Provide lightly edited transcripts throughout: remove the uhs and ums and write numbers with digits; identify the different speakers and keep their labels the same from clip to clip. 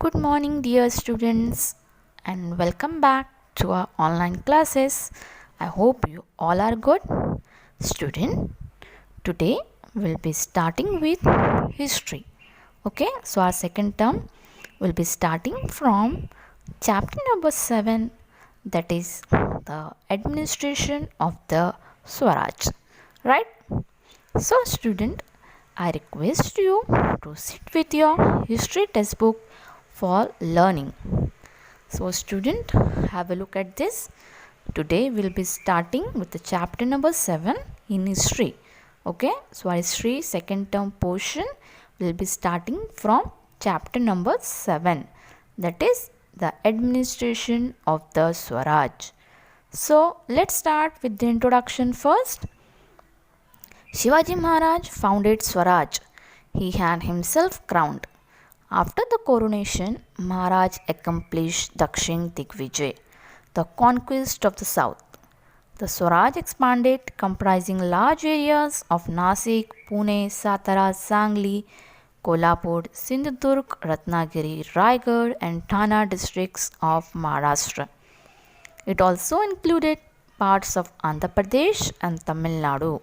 Speaker 1: Good morning, dear students, and welcome back to our online classes. I hope you all are good. Student, today we'll be starting with history. Okay, so our second term will be starting from chapter number 7, that is the administration of the Swaraj. Right? So, student, I request you to sit with your history textbook for learning. So, student, have a look at this. Today, we'll be starting with the chapter number 7 in history. Okay, so our history second term portion will be starting from chapter number 7, that is the administration of the Swaraj. So, let's start with the introduction first. Shivaji Maharaj founded Swaraj. He had himself crowned. After the coronation, Maharaj accomplished Dakshin Digvijay, the conquest of the south. The Swaraj expanded, comprising large areas of Nasik, Pune, Satara, Sangli, Kolhapur, Sindhudurg, Ratnagiri, Raigad, and Thana districts of Maharashtra. It also included parts of Andhra Pradesh and Tamil Nadu.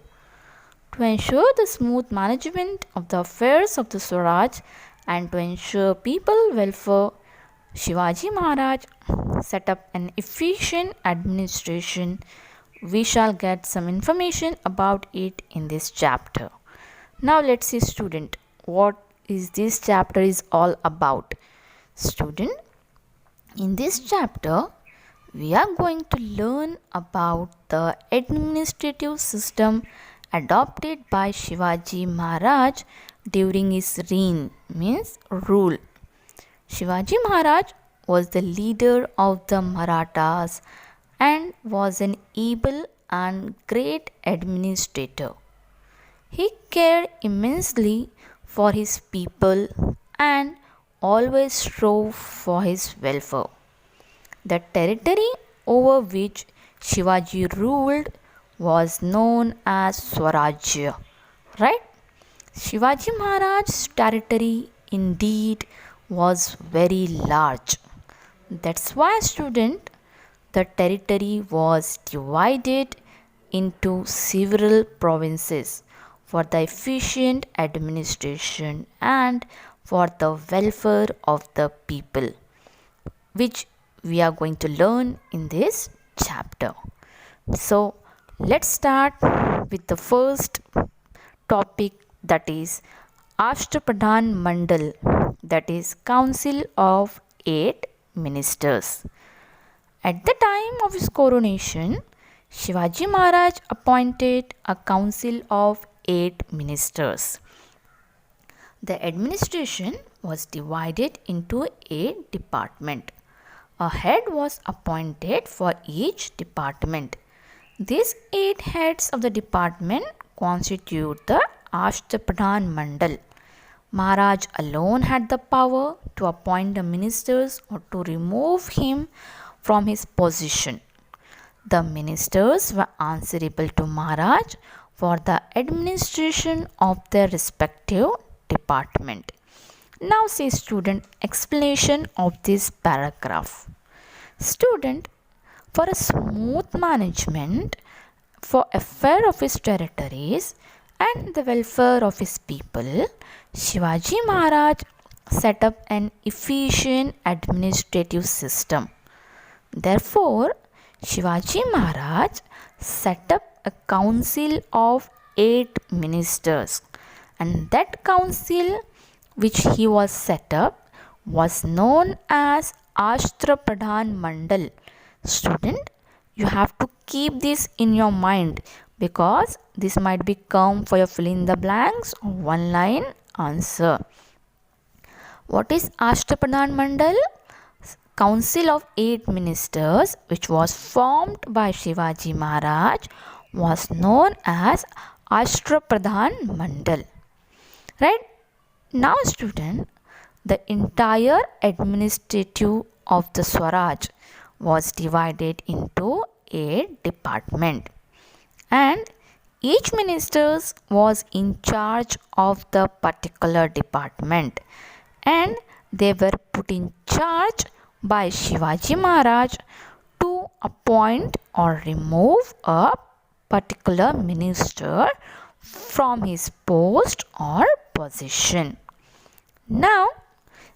Speaker 1: To ensure the smooth management of the affairs of the Swaraj and to ensure people welfare, Shivaji Maharaj set up an efficient administration. We shall get some information about it in this chapter. Now let's see, student, what is this chapter is all about. Student, in this chapter we are going to learn about the administrative system adopted by Shivaji Maharaj during his reign, means rule. Shivaji Maharaj was the leader of the Marathas and was an able and great administrator. He cared immensely for his people and always strove for his welfare. The territory over which Shivaji ruled was known as Swarajya. Right? Shivaji Maharaj's territory indeed was very large. That's why, student, the territory was divided into several provinces for the efficient administration and for the welfare of the people, which we are going to learn in this chapter. So, let's start with the first topic, that is Ashtrapadhan Mandal, that is Council of 8 Ministers. At the time of his coronation, Shivaji Maharaj appointed a council of 8 ministers. The administration was divided into 8 departments. A head was appointed for each department. These 8 heads of the department constitute the Ashtrapadhan Mandal. Maharaj alone had the power to appoint the ministers or to remove him from his position. The ministers were answerable to Maharaj for the administration of their respective department. Now see, student, explanation of this paragraph. Student, for a smooth management for affair of his territories and the welfare of his people, Shivaji Maharaj set up an efficient administrative system. Therefore, Shivaji Maharaj set up a council of 8 ministers, and that council which he was set up was known as Ashtrapadhan Mandal. Student, you have to keep this in your mind because this might become for your fill in the blanks or one line answer. What is Ashtrapadhan Mandal? Council of 8 ministers, which was formed by Shivaji Maharaj, was known as Ashtrapadhan Mandal. Right? Now, student, the entire administrative of the Swaraj was divided into 8 departments, and each minister was in charge of the particular department, and they were put in charge by Shivaji Maharaj to appoint or remove a particular minister from his post or position. Now,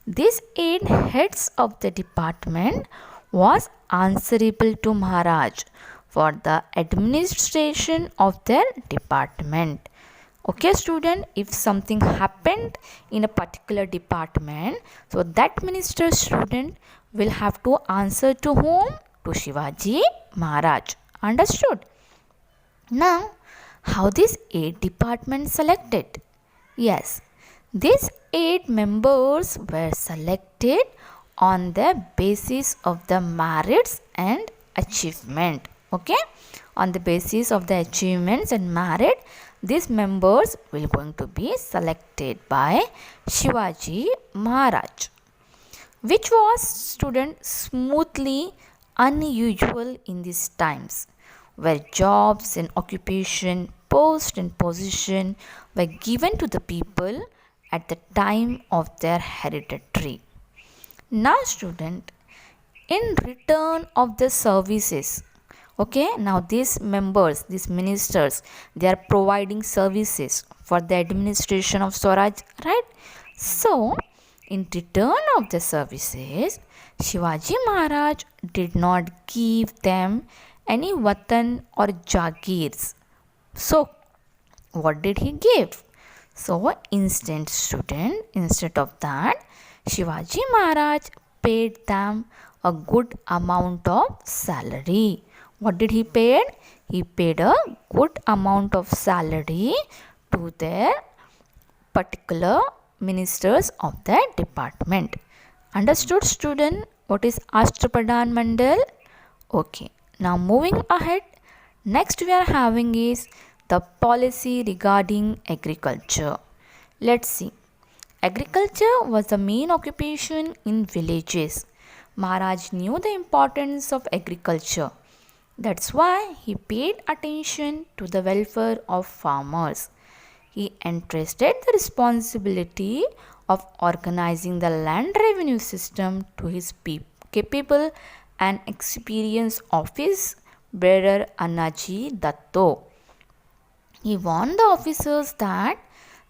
Speaker 1: this eight heads of the department was answerable to Maharaj for the administration of their department. Okay, student, if something happened in a particular department, so that minister student will have to answer to whom? To Shivaji Maharaj. Understood? Now, how these eight departments selected? Yes, these eight members were selected on the basis of the merits and achievement. Okay, on the basis of the achievements and merit, these members will going to be selected by Shivaji Maharaj, which was student smoothly unusual in these times, where jobs and occupation, post and position were given to the people at the time of their hereditary. Now, student, in return of the services, okay, now these members, these ministers, they are providing services for the administration of Swaraj, right? So, in return of the services, Shivaji Maharaj did not give them any watan or jagirs. So, what did he give? So, instead of that, Shivaji Maharaj paid them a good amount of salary. What did he pay? He paid a good amount of salary to their particular ministers of that department. Understood, student? What is Ashtrapadhan Mandal? Okay. Now moving ahead, next we are having is the policy regarding agriculture. Let's see. Agriculture was the main occupation in villages. Maharaj knew the importance of agriculture. That's why he paid attention to the welfare of farmers. He entrusted the responsibility of organizing the land revenue system to his capable and experienced office bearer Annaji Datto. He warned the officers that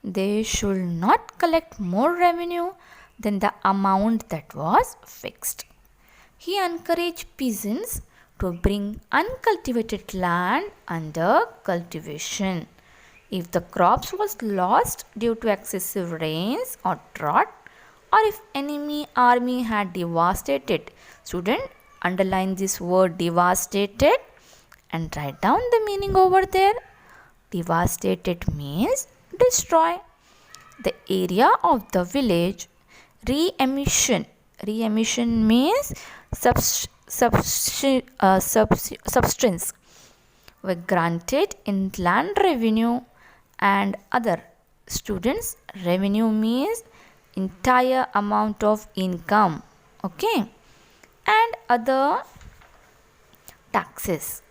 Speaker 1: they should not collect more revenue than the amount that was fixed. He encouraged peasants to bring uncultivated land under cultivation. If the crops was lost due to excessive rains or drought, or if enemy army had devastated, student, underline this word devastated and write down the meaning over there. Devastated means destroy the area of the village. Re-emission means substance were granted in land revenue and other. Students, revenue means entire amount of income, okay, and other taxes.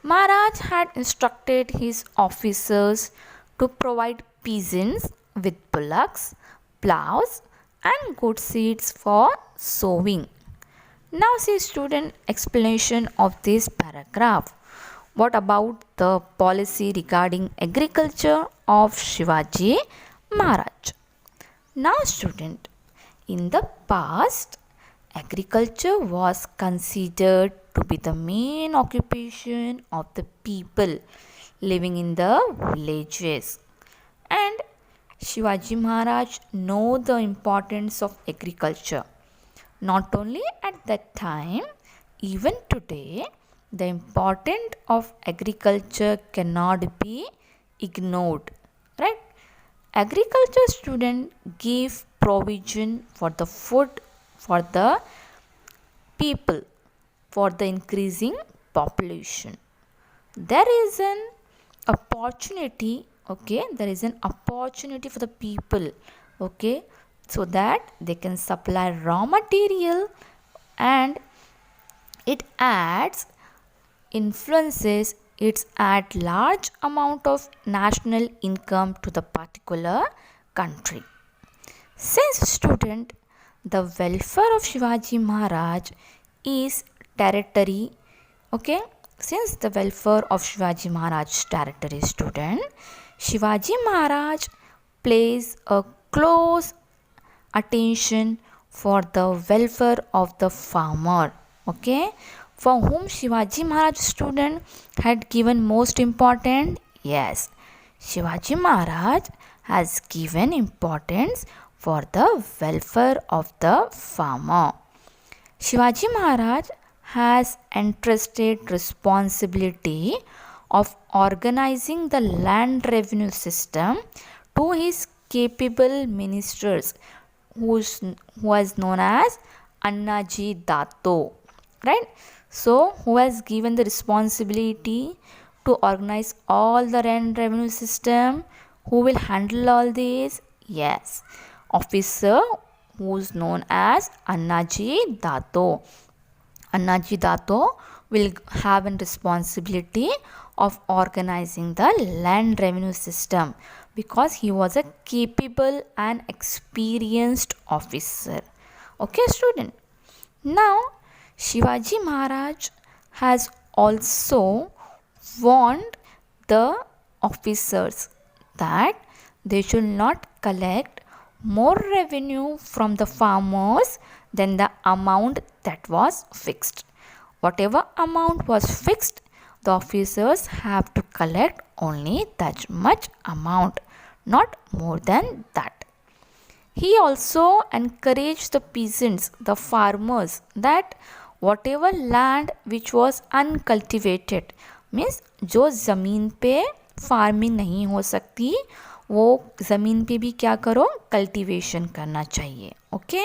Speaker 1: Maharaj had instructed his officers to provide peasants with bullocks, plows and good seeds for sowing. Now see student explanation of this paragraph. What about the policy regarding agriculture of Shivaji Maharaj? Now student, in the past, agriculture was considered to be the main occupation of the people living in the villages. And Shivaji Maharaj know the importance of agriculture. Not only at that time, even today, the importance of agriculture cannot be ignored, right? Agriculture students give provision for the food for the people, for the increasing population. There is an opportunity, okay, there is an opportunity for the people, okay, so that they can supply raw material, and it adds influences, it's add large amount of national income to the particular country. Since student, the welfare of Shivaji Maharaj is territory. Okay, since the welfare of Shivaji Maharaj territory, student, Shivaji Maharaj plays a close attention for the welfare of the farmer. Okay, for whom Shivaji Maharaj student had given most important? Yes, Shivaji Maharaj has given importance for the welfare of the farmer. Shivaji Maharaj has entrusted responsibility of organizing the land revenue system to his capable ministers who was known as Annaji Dato, right? So who has given the responsibility to organize all the land revenue system? Who will handle all this? Yes, officer who's known as Annaji Dato. Annaji Dato will have a responsibility of organizing the land revenue system because he was a capable and experienced officer. Okay, student. Now, Shivaji Maharaj has also warned the officers that they should not collect more revenue from the farmers than the amount that was fixed. Whatever amount was fixed, the officers have to collect only that much amount, not more than that. He also encouraged the peasants, the farmers, that whatever land which was uncultivated, means जो ज़मीन पे farming नहीं हो सकती, वो ज़मीन पे भी क्या करो, कल्टीवेशन करना चाहिए. Okay,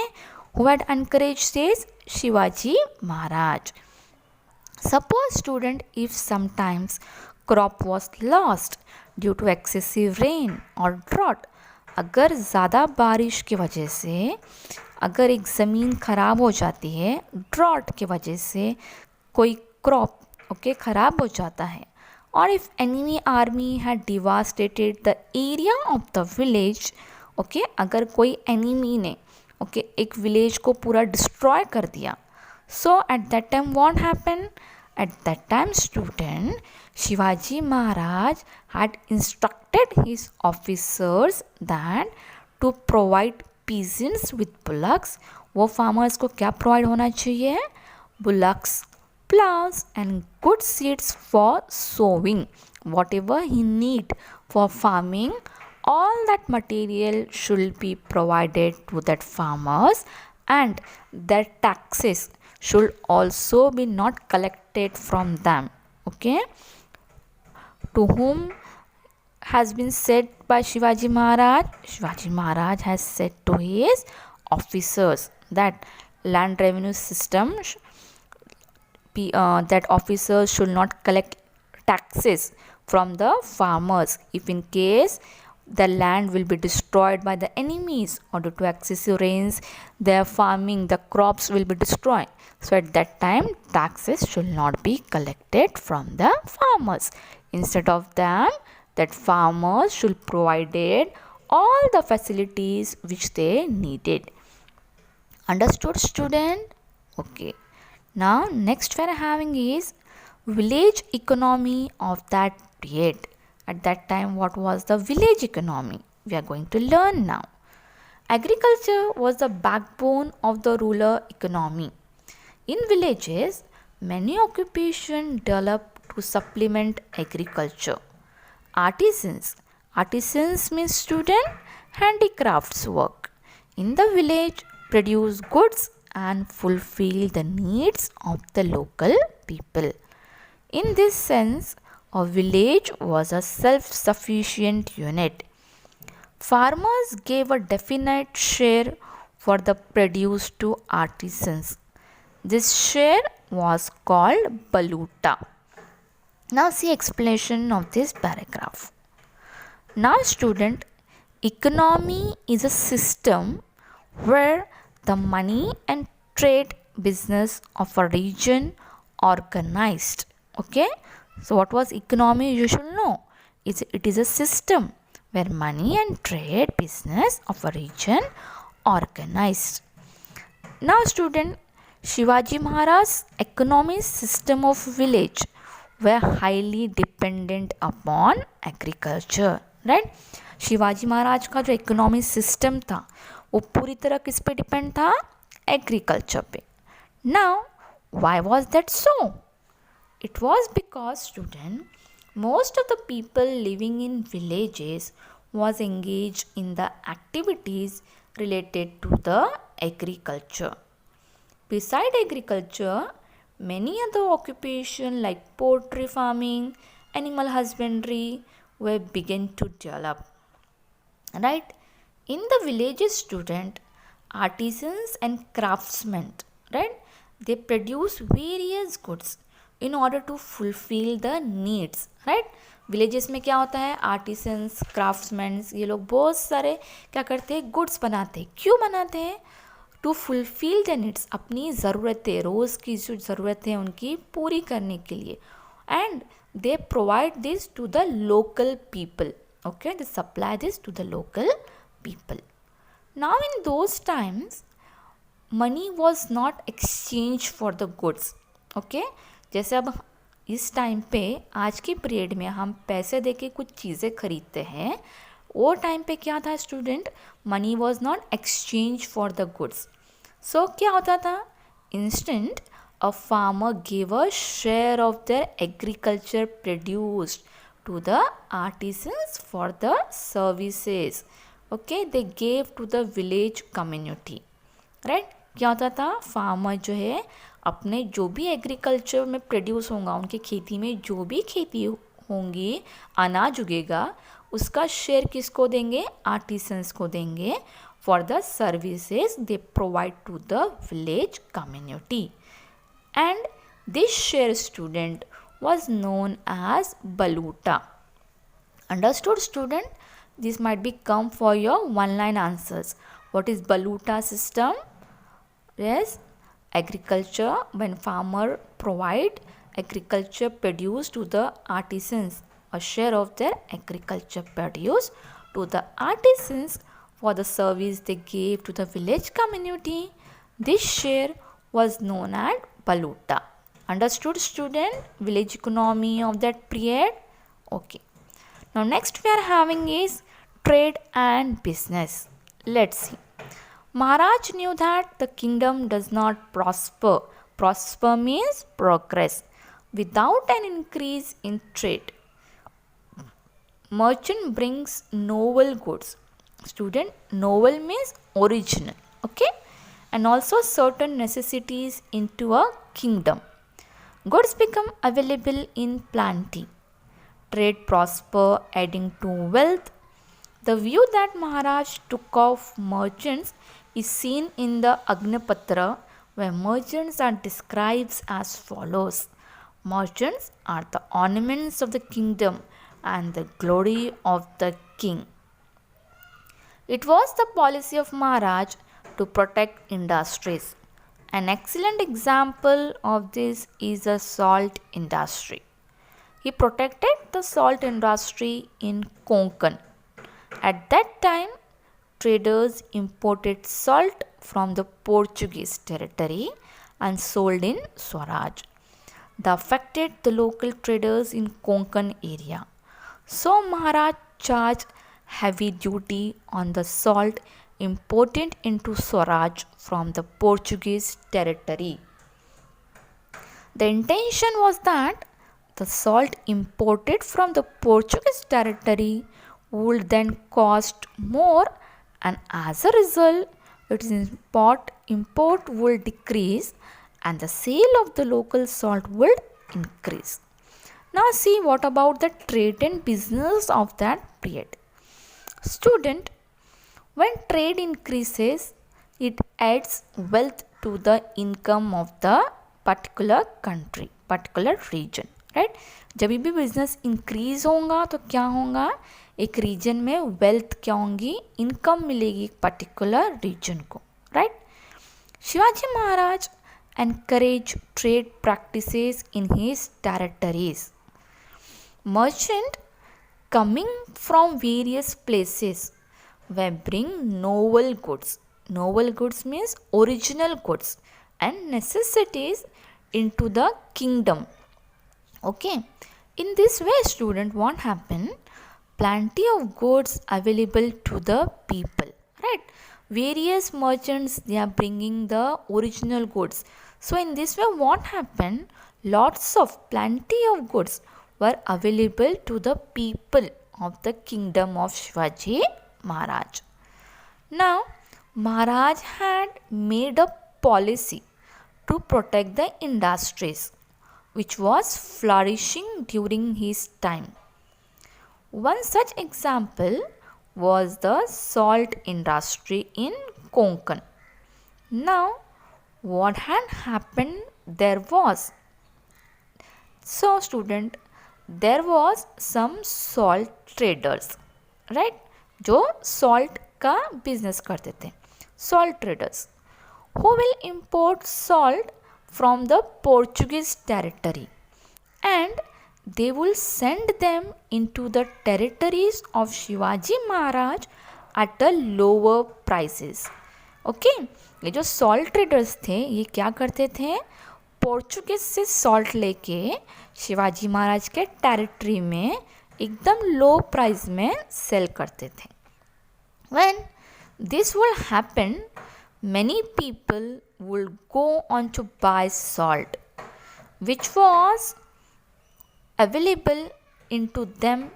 Speaker 1: who had encouraged this? Shivaji Maharaj. Suppose student, if sometimes crop was lost due to excessive rain or drought, अगर ज़्यादा बारिश की वजह से अगर एक ज़मीन ख़राब हो जाती है, ड्रॉट की वजह से कोई क्रॉप ख़राब हो जाता है, और if enemy army had devastated the area of the village, अगर कोई एनिमी ने एक विलेज को पूरा डिस्ट्रॉय कर दिया, so at that time what happen? At that time, student, Shivaji Maharaj had instructed his officers that to provide peasants with bullocks. वो farmers को क्या provide होना चाहिए? Bullocks, plows and good seeds for sowing. Whatever he need for farming, all that material should be provided to that farmers, and their taxes should also be not collected from them. Okay, to whom has been said by Shivaji Maharaj? Shivaji Maharaj has said to his officers that land revenue system that officers should not collect taxes from the farmers if in case the land will be destroyed by the enemies, or due to excessive rains their farming, the crops will be destroyed. So at that time taxes should not be collected from the farmers. Instead of them, that farmers should provided all the facilities which they needed. Understood, student? Okay. Now next we are having is village economy of that period. At that time, what was the village economy? We are going to learn now. Agriculture was the backbone of the rural economy. In villages, many occupations developed to supplement agriculture. Artisans. Artisans means student, handicrafts work. In the village, produce goods and fulfill the needs of the local people. In this sense, a village was a self-sufficient unit. Farmers gave a definite share for the produce to artisans. This share was called baluta. Now see explanation of this paragraph. Now student, economy is a system where the money and trade business of a region organized. Okay. So what was economy? You should know. It is a system where money and trade business of a region organized. Now student, Shivaji Maharaj's economic system of village were highly dependent upon agriculture, right? Shivaji Maharaj का जो economic system था वो पूरी तरह किस पे depend था? Agriculture पे. Now why was that so? It was because student, most of the people living in villages was engaged in the activities related to the agriculture. Beside agriculture, many other occupations like poultry farming, animal husbandry were began to develop. Right? In the villages, student, artisans and craftsmen, right? They produce various goods in order to fulfill the needs, right? Villages में क्या होता है? Artisans, क्राफ्ट्समैन्स, ये लोग बहुत सारे क्या करते हैं? गुड्स बनाते हैं. क्यों बनाते हैं? टू फुलफिल द नीड्स, अपनी ज़रूरतें, रोज़ की जो ज़रूरतें हैं उनकी पूरी करने के लिए. And they provide this to the local people. Okay, they supply this to the local people. Now in those times, money was not exchanged for the goods. Okay, जैसे अब इस टाइम पे आज के पीरियड में हम पैसे देके कुछ चीज़ें खरीदते हैं, वो टाइम पे क्या था student? Money was not exchange for the goods. So क्या होता था? Instant a farmer give a share of their agriculture produced to the artisans for the services. Okay, they gave to the village community. Right? क्या होता था? Farmer जो है अपने जो भी एग्रीकल्चर में प्रोड्यूस होगा, उनके खेती में जो भी खेती होंगी, अनाज उगेगा, उसका शेयर किसको देंगे? आर्टिसंस को देंगे for the services they provide to the village community. And this share student was known as baluta. Understood student? This might be come for your one-line answers. What is baluta system? Yes, agriculture, when farmer provide agriculture produce to the artisans, a share of their agriculture produce to the artisans for the service they gave to the village community. This share was known as baluta. Understood student? Village economy of that period. Okay. Now next we are having is trade and business. Let's see. Maharaj knew that the kingdom does not prosper. Prosper means progress without an increase in trade. Merchant brings novel goods. Student, novel means original. Okay. And also certain necessities into a kingdom. Goods become available in plenty. Trade prosper, adding to wealth. The view that Maharaj took of merchants is seen in the Agnipatra, where merchants are described as follows. Merchants are the ornaments of the kingdom and the glory of the king. It was the policy of Maharaj to protect industries. An excellent example of this is the salt industry. He protected the salt industry in Konkan. At that time, traders imported salt from the Portuguese territory and sold in Swaraj. That affected the local traders in Konkan area. So Maharaj charged heavy duty on the salt imported into Swaraj from the Portuguese territory. The intention was that the salt imported from the Portuguese territory would then cost more, and as a result its import will decrease and the sale of the local salt will increase. Now see what about the trade and business of that period. Student, when trade increases, it adds wealth to the income of the particular country, particular region, right? जब भी business increase होगा तो क्या होगा? एक reason में wealth क्या होंगी? इनकम मिलेगी एक पर्टिकुलर रीजन को, right? Shivaji Maharaj encouraged trade practices in his territories. Merchants coming from various places were bring novel goods. noble goods means original goods and necessities into the kingdom. Okay, in this way student, what happened, plenty of goods available to the people, right? Various merchants, they are bringing the original goods. So in this way what happened, lots of plenty of goods were available to the people of the kingdom of Shivaji Maharaj. Now Maharaj had made a policy to protect the industries which was flourishing during his time. One such example was the salt industry in Konkan. Now, what had happened there was, so student, there was some salt traders, right? जो salt का business करते थे, salt traders, who will import salt from the Portuguese territory, and they will send them into the territories of Shivaji Maharaj at a lower prices. Okay, ये जो salt traders थे, ये क्या करते थे, पोर्चुगीज से सॉल्ट लेके शिवाजी महाराज के टेरिटरी में एकदम लो प्राइस में सेल करते थे. When this will happen, many people will go on to buy salt which was available into them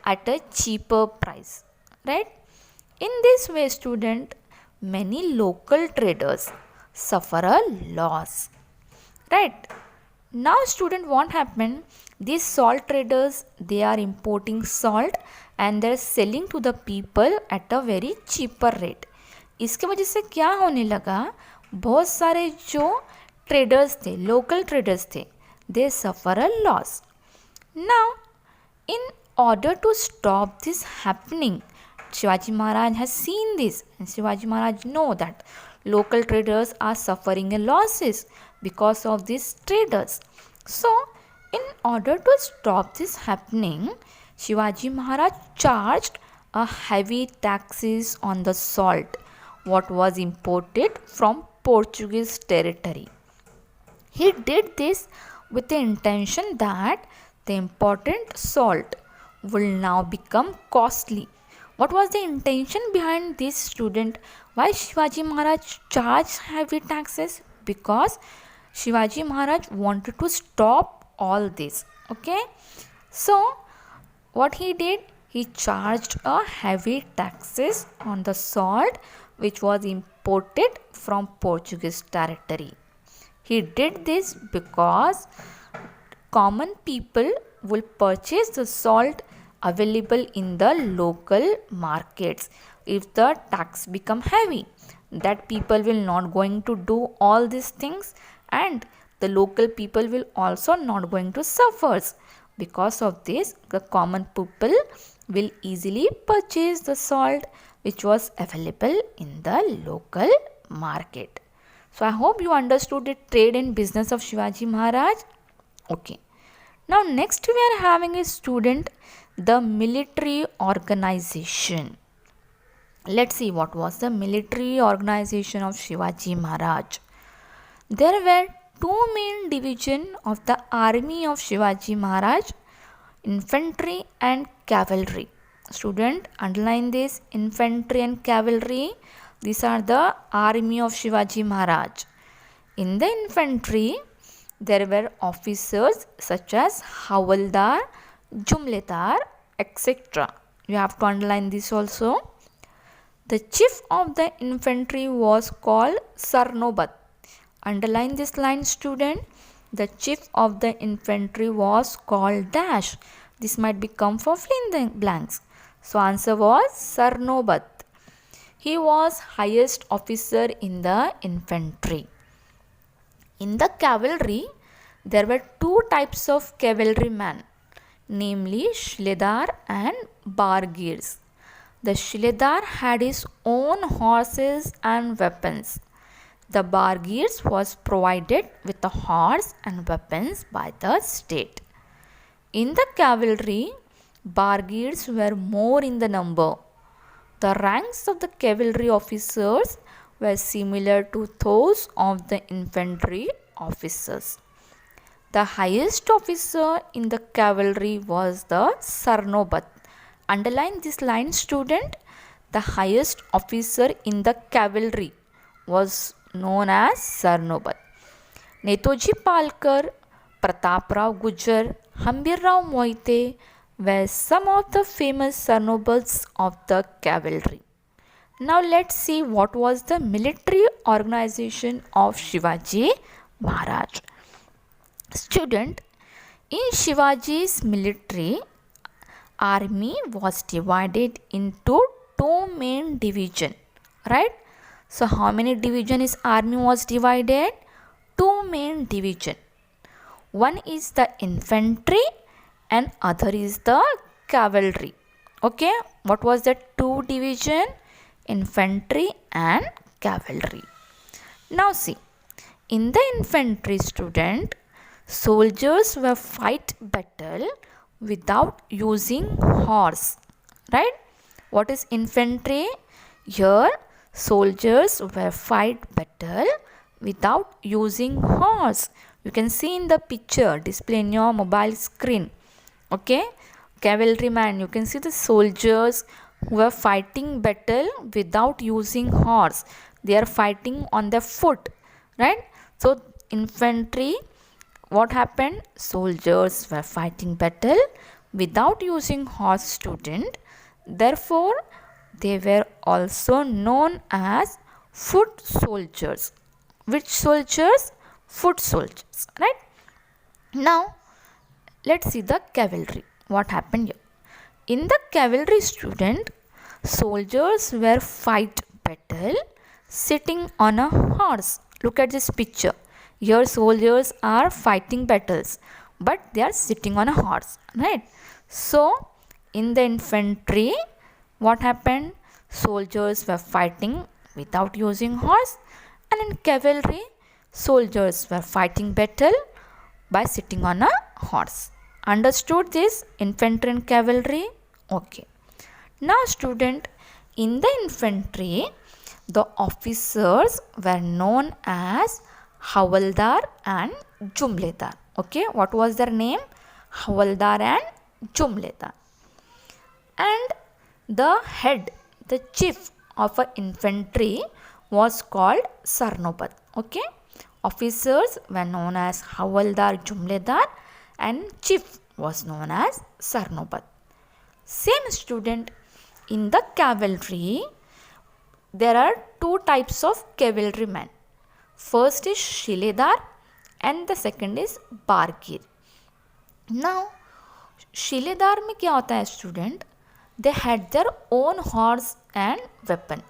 Speaker 1: at a cheaper price, right? In this way student, many local traders suffer a loss, right? Now student, what happened, these salt traders, they are importing salt and they are selling to the people at a very cheaper rate. इसके वजह से क्या होने लगा, बहुत सारे जो traders थे, लोकल ट्रेडर्स थे, they suffer a loss. Now, in order to stop this happening, Shivaji Maharaj has seen this and Shivaji Maharaj know that local traders are suffering a losses because of these traders. So, in order to stop this happening, Shivaji Maharaj charged a heavy taxes on the salt what was imported from Portuguese territory. He did this with the intention that the important salt will now become costly. What was the intention behind this student? Why Shivaji Maharaj charged heavy taxes? Because Shivaji Maharaj wanted to stop all this. Okay. So what he did? He charged a heavy taxes on the salt which was imported from Portuguese territory. He did this because common people will purchase the salt available in the local markets. If the tax become heavy, that people will not going to do all these things and the local people will also not going to suffer. Because of this, the common people will easily purchase the salt which was available in the local market. So I hope you understood the trade and business of Shivaji Maharaj. Okay. Now next we are having a student, the military organization. Let's see what was the military organization of Shivaji Maharaj. There were two main divisions of the army of Shivaji Maharaj, infantry and cavalry. Student, underline this, infantry and cavalry. These are the army of Shivaji Maharaj. In the infantry, there were officers such as Havaldar, Jumledar, etc. You have to underline this also. The chief of the infantry was called Sarnobat. Underline this line student. The chief of the infantry was called dash. This might become for fill in the blanks. So answer was Sarnobat. He was highest officer in the infantry. In the cavalry, there were two types of cavalrymen, namely Shiledar and Bargears. The Shiledar had his own horses and weapons. The Bargears was provided with a horse and weapons by the state. In the cavalry, Bargears were more in the number. The ranks of the cavalry officers were similar to those of the infantry officers. The highest officer in the cavalry was the Sarnobat. Underline this line, student. The highest officer in the cavalry was known as Sarnobat. Netoji Palkar, Prataprao Gujar, Hambirrao Moite were some of the famous Sarnobats of the cavalry. Now let's see what was the military organization of Shivaji Maharaj. Student, in Shivaji's military army was divided into two main divisions, right? So how many division is army was divided? Two main division. One is the infantry and other is the cavalry. Okay, what was the two division? Infantry and cavalry. Now see, in the infantry, student, soldiers were fight battle without using horse, right? What is infantry? Here soldiers were fight battle without using horse. You can see in the picture display in your mobile screen. Okay, cavalryman, you can see the soldiers who are fighting battle without using horse. They are fighting on their foot, right? So infantry, what happened? Soldiers were fighting battle without using horse, student. Therefore, they were also known as foot soldiers. Which soldiers? Foot soldiers, right? Now, let's see the cavalry. What happened here? In the cavalry, student, soldiers were fight battle sitting on a horse. Look at this picture. Here soldiers are fighting battles, but they are sitting on a horse, right? So, in the infantry, what happened? Soldiers were fighting without using horse, and in cavalry, soldiers were fighting battle by sitting on a horse. Understood this? Infantry and cavalry? Okay. Now, student, in the infantry, the officers were known as Havaldar and Jumledar. Okay, what was their name? Havaldar and Jumledar. And the head, the chief of an infantry was called Sarnobat. Okay, officers were known as Havaldar, Jumledar, and chief was known as Sarnobat. Same, student, in the cavalry, there are two types of cavalrymen. First is Shiledar and the second is Bargir. Now, Shiledar में क्या होता है student? They had their own horse and weapon.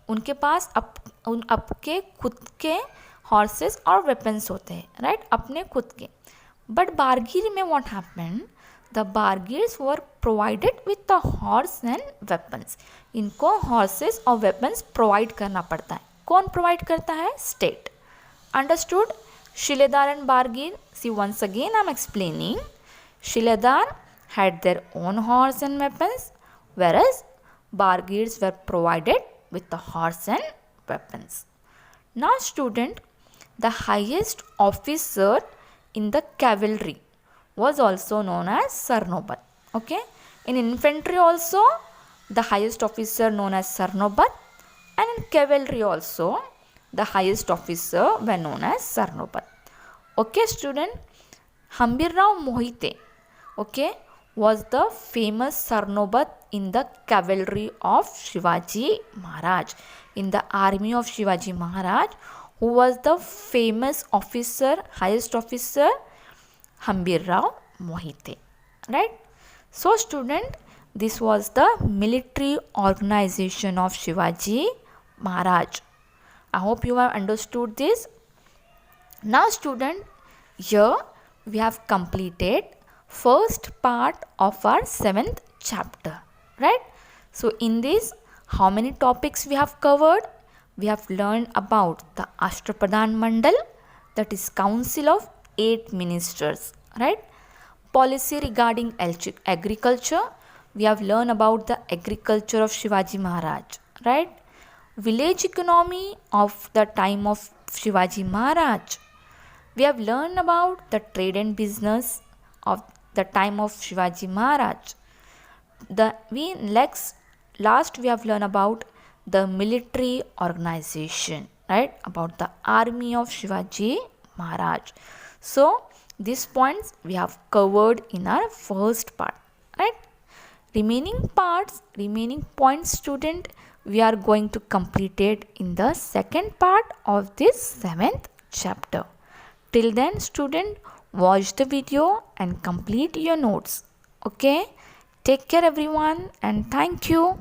Speaker 1: उनके पास आपके खुद के horses और weapons होते हैं, right? अपने खुद के. But Bargir में what happened? The Bargirs were provided with the horse and weapons. इनको horses और weapons provide करना पड़ता है. कौन provide करता है? State. Understood? Shiledar and Bargir. See, once again I am explaining. Shiledar had their own horse and weapons, whereas Bargirs were provided with the horse and weapons. Now, student, the highest officer in the cavalry was also known as Sarnobat. Okay, in infantry also the highest officer known as Sarnobat, and in cavalry also the highest officer were known as Sarnobat. Okay, student, Hambirrao Mohite, okay, was the famous Sarnobat in the cavalry of Shivaji Maharaj, in the army of Shivaji Maharaj. Who was the famous officer, highest officer? Hambirrao Mohite, right? So, student, this was the military organization of Shivaji Maharaj. I hope you have understood this. Now, student, here we have completed first part of our 7th chapter, right? So, in this, how many topics we have covered? We have learned about the Ashtapradhan Mandal, that is Council of 8 Ministers, right? Policy regarding agriculture. We have learned about the agriculture of Shivaji Maharaj, right? village economy of the time of Shivaji Maharaj. We have learned about the trade and business of the time of Shivaji Maharaj. Last we have learned about the military organization, right? About the army of Shivaji Maharaj. So these points we have covered in our first part, right? Remaining points, student, we are going to complete it in the second part of this 7th chapter. Till then, student, watch the video and complete your notes. Okay? Take care everyone and thank you.